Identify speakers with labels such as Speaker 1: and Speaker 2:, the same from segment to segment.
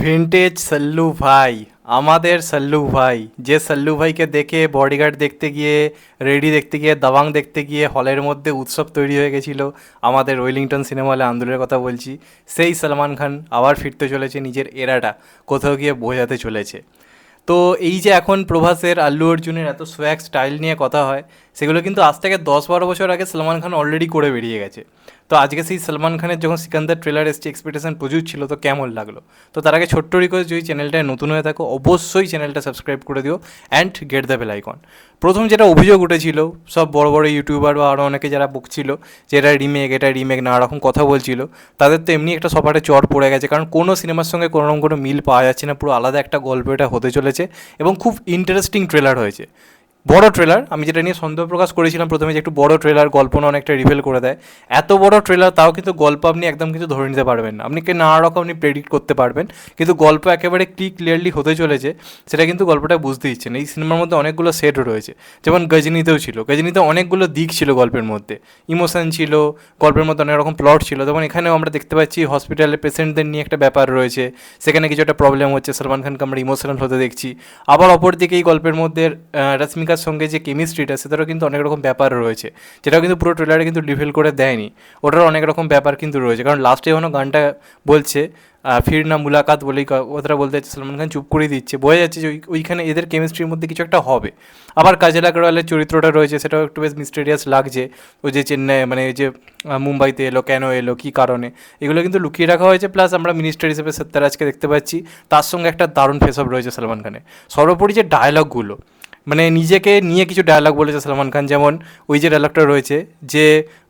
Speaker 1: Vintage সল্লু ভাই, আমাদের সল্লু ভাই, যে সল্লু ভাইকে দেখে বডিগার্ড দেখতে গিয়ে, রেডি দেখতে গিয়ে, দাবাং দেখতে গিয়ে হলের মধ্যে উৎসব তৈরি হয়ে গেছিল, আমাদের ওয়েলিংটন সিনেমা হলে আন্দোলনের কথা বলছি, সেই সলমান খান আবার ফিরতে চলেছে, নিজের এরাটা কোথাও গিয়ে বোঝাতে চলেছে। তো এই যে এখন প্রভাসের, আল্লু অর্জুনের এত সোয়াগ স্টাইল নিয়ে কথা হয়, সেগুলো কিন্তু আজ থেকে 10-12 বছর আগে সলমান খান অলরেডি করে বেরিয়ে গেছে। তো আজকে সেই সলমান খানের যখন সিকান্দার ট্রেলার এসছে, এক্সপেকটেশন প্রচুর ছিল, তো কেমন লাগলো? তো তার আগে ছোট্ট রিকোয়েস্ট, যদি চ্যানেলটায় নতুন হয়ে থাকো অবশ্যই চ্যানেলটা সাবস্ক্রাইব করে দিও and get the bell icon. প্রথম যেটা অভিযোগ উঠেছিল, সব বড় বড় ইউটিউবার বা আরও অনেকে যারা বকছিল যে এটা রিমেক নানা রকম কথা বলছিল, তাদের তো এমনি একটা সপাটে চড় পড়ে গেছে, কারণ কোনো সিনেমার সঙ্গে কোনো রকম কোনো মিল পাওয়া যাচ্ছে না, পুরো আলাদা একটা গল্প এটা হতে চলেছে এবং খুব ইন্টারেস্টিং ট্রেলার হয়েছে, বড় ট্রেলার। আমি যেটা নিয়ে সন্দেহ প্রকাশ করেছিলাম প্রথমে, যে একটু বড় ট্রেলার, গল্প না অনেকটা রিভেল করে দেয়, এত বড় ট্রেলার তাও কিন্তু গল্প আপনি একদম কিছু ধরে নিতে পারবেন না, আপনি নানা রকম আপনি প্রেডিক্ট করতে পারবেন, কিন্তু গল্প একেবারে ক্লিয়ারলি হতে চলেছে সেটা কিন্তু গল্পটা বুঝতে দিচ্ছে না। এই সিনেমার মধ্যে অনেকগুলো সেট রয়েছে, যেমন গজনীতেও ছিল, গজনীতে অনেকগুলো দিক ছিল গল্পের মধ্যে, ইমোশন ছিল, গল্পের মধ্যে অনেক রকম প্লট ছিল, যেমন এখানেও আমরা দেখতে পাচ্ছি হসপিটালে পেশেন্টদের নিয়ে একটা ব্যাপার রয়েছে, সেখানে কিছু একটা প্রবলেম হচ্ছে, সলমান খানকে আমরা ইমোশনাল হতে দেখছি। আবার অপরদিকে এই গল্পের মধ্যে রশ্মিকার সঙ্গে যে কেমিস্ট্রিটা, সেটারও কিন্তু অনেক রকম ব্যাপার রয়েছে, যেটাও কিন্তু পুরো ট্রেলারে কিন্তু রিভিল করে দেয়নি, ওটারও অনেক রকম ব্যাপার কিন্তু রয়েছে। কারণ লাস্টে যখন গানটা বলছে ফির না মুলাকাত বলেই ওটা বলতে যাচ্ছে, সলমান খান চুপ করে দিচ্ছে, বোঝা যাচ্ছে যে ওইখানে এদের কেমিস্ট্রির মধ্যে কিছু একটা হবে। আবার কাজল আগরওয়ালের চরিত্রটা রয়েছে, সেটাও একটু বেশ মিস্টেরিয়াস লাগছে, ও যে চেন্নাই মানে যে মুম্বাইতে এলো, কেন এলো, কী কারণে, এগুলো কিন্তু লুকিয়ে রাখা হয়েছে। প্লাস আমরা মিনিস্টার হিসেবে সত্যারাজকে দেখতে পাচ্ছি, তার সঙ্গে একটা দারুণ ফেস অফ রয়েছে সলমান খানের। সর্বোপরি যে ডায়লগগুলো, মানে নিজেকে নিয়ে কিছু ডায়লগ বলেছে সলমান খান, যেমন ওই যে ডায়লগটা রয়েছে যে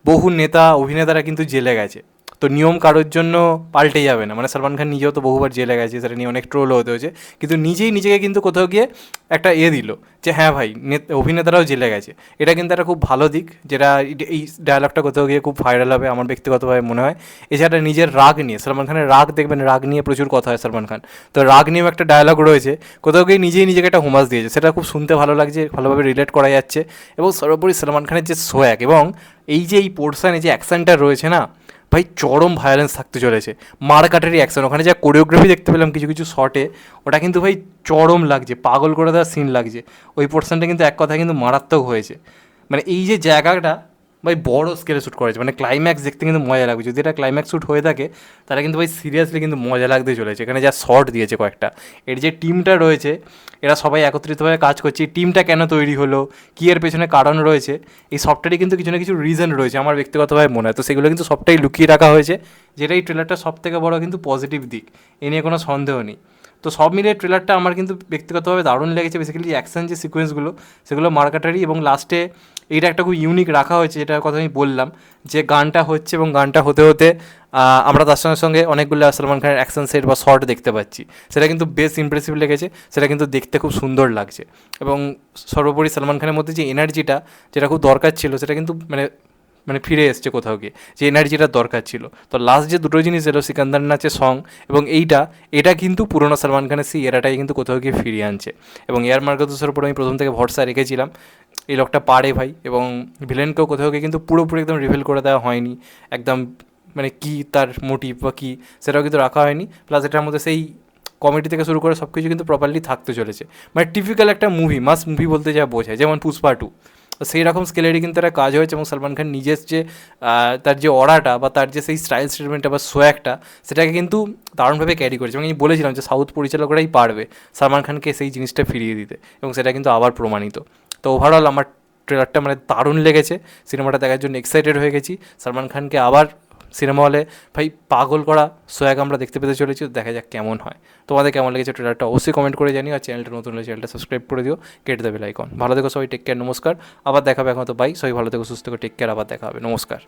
Speaker 1: বহু নেতা অভিনেতারা কিন্তু জেলে গেছে, তো নিয়ম কারোর জন্য পাল্টে যাবে না, মানে সলমান খান নিজেও তো বহুবার জেলে গেছে, সেটা নিয়ে অনেক ট্রোল হতে হয়েছে, কিন্তু নিজেই নিজেকে কিন্তু কোথাও গিয়ে একটা দিল যে হ্যাঁ ভাই, অভিনেতারাও জেলে গেছে। এটা কিন্তু একটা খুব ভালো দিক, যেটা এই ডায়লগটা কোথাও গিয়ে খুব ভাইরাল হবে আমার ব্যক্তিগতভাবে মনে হয়। এছাড়া নিজের রাগ নিয়ে, সলমান খানের রাগ দেখবেন, রাগ নিয়ে প্রচুর কথা হয় সলমান খান, তো রাগ নিয়েও একটা ডায়লগ রয়েছে, কোথাও গিয়ে নিজেই নিজেকে একটা হোমাস দিয়েছে, সেটা খুব শুনতে ভালো লাগছে, ভালোভাবে রিলেট করা যাচ্ছে। এবং সর্বোপরি সলমান খানের যে সোয়াগ এবং এই যে এই পোর্শনে যে অ্যাকশনটা রয়েছে না ভাই, চরম ভায়োলেন্স থাকতে চলেছে, মারকাটারি অ্যাকশন, ওখানে যা কোরিওগ্রাফি দেখতে পেলাম কিছু কিছু শটে, ওটা কিন্তু ভাই চরম লাগছে, পাগল করে দেওয়ার সিন লাগছে, ওই পোর্শনটা কিন্তু এক কথায় কিন্তু মারাত্মক হয়েছে। মানে এই যে জায়গাটা ভাই বড় স্কেলে শ্যুট করেছে, মানে ক্লাইম্যাক্স দেখতে কিন্তু মজা লাগবে, যদি এটা ক্লাইম্যাক্স শ্যুট হয়ে থাকে তাহলে কিন্তু ভাই সিরিয়াসলি কিন্তু মজা লাগতে চলেছে। এখানে যা শর্ট দিয়েছে কয়েকটা, এর যে টিমটা রয়েছে, এরা সবাই একত্রিতভাবে কাজ করছে, এই টিমটা কেন তৈরি হলো, কী এর পেছনে কারণ রয়েছে, এই সবটারই কিন্তু কিছু না কিছু রিজন রয়েছে আমার ব্যক্তিগতভাবে মনে হয়, তো সেগুলো কিন্তু সবটাই লুকিয়ে রাখা হয়েছে, যেটা এই ট্রেলারটা সব থেকে বড় কিন্তু পজিটিভ দিক, এ নিয়ে কোনো সন্দেহ নেই। তো সব মিলিয়ে ট্রেলারটা আমার কিন্তু ব্যক্তিগতভাবে দারুণ লেগেছে, বেসিক্যালি অ্যাকশন যে সিকোয়েন্সগুলো সেগুলো মার্কাটারি, এবং লাস্টে এইটা একটা খুব ইউনিক রাখা হয়েছে, যেটার কথা আমি বললাম, যে গানটা হচ্ছে এবং গানটা হতে হতে আমরা তার সঙ্গে সঙ্গে অনেকগুলো সলমান খানের অ্যাকশন সেট বা শর্ট দেখতে পাচ্ছি, সেটা কিন্তু বেশ ইমপ্রেসিভ লেগেছে, সেটা কিন্তু দেখতে খুব সুন্দর লাগছে। এবং সর্বোপরি সলমান খানের মধ্যে যে এনার্জিটা, যেটা খুব দরকার ছিল, সেটা কিন্তু মানে মানে ফিরে এসছে কোথাও গিয়ে, যে এনার্জিটার দরকার ছিল। তো লাস্ট যে দুটো জিনিস এলো, সিকান্দার নাচের সং এবং এটা কিন্তু পুরোনো সলমান খানের সেই এরাটাই কিন্তু কোথাও গিয়ে ফিরিয়ে আনছে। এবং এয়ার মার্গাদোসের উপর আমি প্রথম থেকে ভরসা রেখেছিলাম, এই লোকটা পারে ভাই, এবং ভিলেনকেও কোথাও গিয়ে কিন্তু পুরোপুরি একদম রিভিল করে দেওয়া হয়নি একদম, মানে কী তার মোটিভ বা কী সেটাও কিন্তু রাখা হয়নি। প্লাস এটার মধ্যে সেই কমেডি থেকে শুরু করে সব কিছু কিন্তু প্রপারলি থাকতে চলেছে, মানে টিপিক্যাল একটা মুভি, মাস মুভি বলতে যা বোঝায়, যেমন পুষ্পা 2, সেই রকম স্কেলেরই কিন্তু একটা কাজ হয়েছে। এবং সলমান খান নিজের যে তার যে অরাটা বা তার যে সেই স্টাইল স্টেটমেন্টটা বা সোয়াগটা, সেটাকে কিন্তু দারুণভাবে ক্যারি করেছে। এবং আমি বলেছিলাম যে সাউথ পরিচালকরাই পারবে সলমান খানকে সেই জিনিসটা ফিরিয়ে দিতে, এবং সেটা কিন্তু আবার প্রমাণিত। তো ওভারঅল আমার ট্রেলারটা মানে দারুণ লেগেছে, সিনেমাটা দেখার জন্য এক্সাইটেড হয়ে গেছি, সলমান খানকে আবার সিনেমা হলে ভাই পাগল করা সোয়াগ আমরা দেখতে পেতে চলেছি, দেখা যাক কেমন হয়। তোমাদের কেমন লেগেছে ট্রেলারটা অবশ্যই কমেন্ট করে জানিও, আর চ্যানেলটা নতুন হলে চ্যানেলটা সাবস্ক্রাইব করে দিও, কেটে দেবে বেল আইকন। ভালো থেকো সবাই, টেক কেয়ার, নমস্কার, আবার দেখা হবে এখন, তো বাই, সবাই ভালো থেকো, সুস্থ থেকো, টেক কেয়ার, আবার দেখা হবে, নমস্কার।